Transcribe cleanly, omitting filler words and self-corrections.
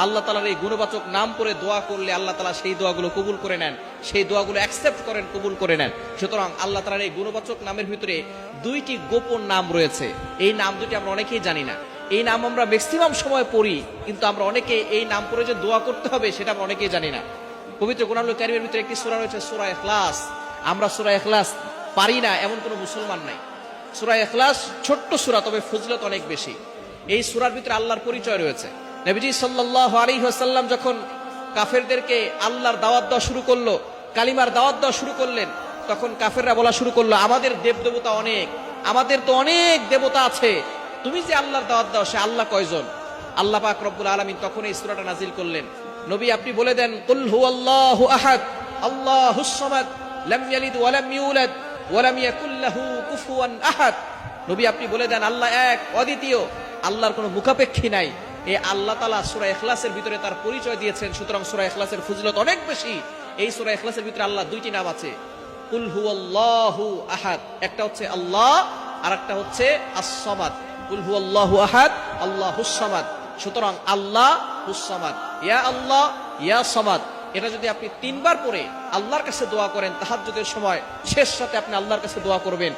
আল্লাহ তাআলার এই গুণবাচক নাম করে দোয়া করলে আল্লাহ তাআলা সেই দোয়াগুলো কবুল করে নেন, সেই দোয়াগুলো অ্যাকসেপ্ট করেন, কবুল করে নেন। সুতরাং আল্লাহ তাআলার এই গুণবাচক নামের ভিতরে দুইটি গোপন নাম রয়েছে। এই নাম দুটি আমরা অনেকেই জানি না। এই নাম আমরা ম্যাক্সিমাম সময় পড়ি, কিন্তু আমরা অনেকে এই নাম পড়ে যে দোয়া করতে হবে সেটা আমরা অনেকেই জানি না। পবিত্র কোরআনুল কারীমের ভিতরে একটি সূরা রয়েছে সূরা ইখলাস। আমরা সূরা ইখলাস পারি না এমন কোনো মুসলমান নাই। সূরা ইখলাস ছোট্ট সূরা, তবে ফজিলত অনেক বেশি। এই সূরার ভিতরে আল্লাহর পরিচয় রয়েছে। নবীজি সাল্লাল্লাহু আলাইহি ওয়াসাল্লাম যখন কাফেরদেরকে আল্লাহর দাওয়াত দেওয়া শুরু করলো, কালিমার দাওয়াত দেওয়া শুরু করলেন, তখন কাফেররা বলা শুরু করলো, আমাদের দেবদেবতা অনেক, আমাদের তো অনেক দেবতা আছে, তুমি যে আল্লাহর দাওয়াত দাও সে আল্লাহ কয়জন? আল্লাহ পাক রব্বুল আলামিন তখন এই সূরাটা নাজিল করলেন। নবী আপনি বলে দেন, কুল হুয়াল্লাহু আহাদ আল্লাহুস সামাদ লাম ইয়ালিদ ওয়া লাম ইউলাদ ওয়া লাম ইয়াকুল লাহু কুফুয়ান আহাদ। নবী আপনি বলে দেন আল্লাহ এক, অদ্বিতীয়, আল্লাহর কোনো মুখাপেক্ষী নাই। এই আল্লাহ তাআলা সূরা ইখলাসের ভিতরে তার পরিচয় দিয়েছেন। সুতরাং সূরা ইখলাসের ফজিলত অনেক বেশি। এই সূরা ইখলাসের ভিতরে আল্লাহ দুইটি নাম আছে, কুল হুয়াল্লাহু আহাদ, একটা হচ্ছে আল্লাহ আর একটা হচ্ছে আস-সামাদ। কুল হুয়াল্লাহু আহাদ আল্লাহুস সামাদ। সুতরাং আল্লাহ হুস সামাদ, ইয়া আল্লাহ ইয়া সামাদ, এটা যদি আপনি তিনবার পড়ে আল্লাহর কাছে দোয়া করেন, তাহাজ্জুদের সময় শেষ রাতে আপনি আল্লাহর কাছে দোয়া করবেন,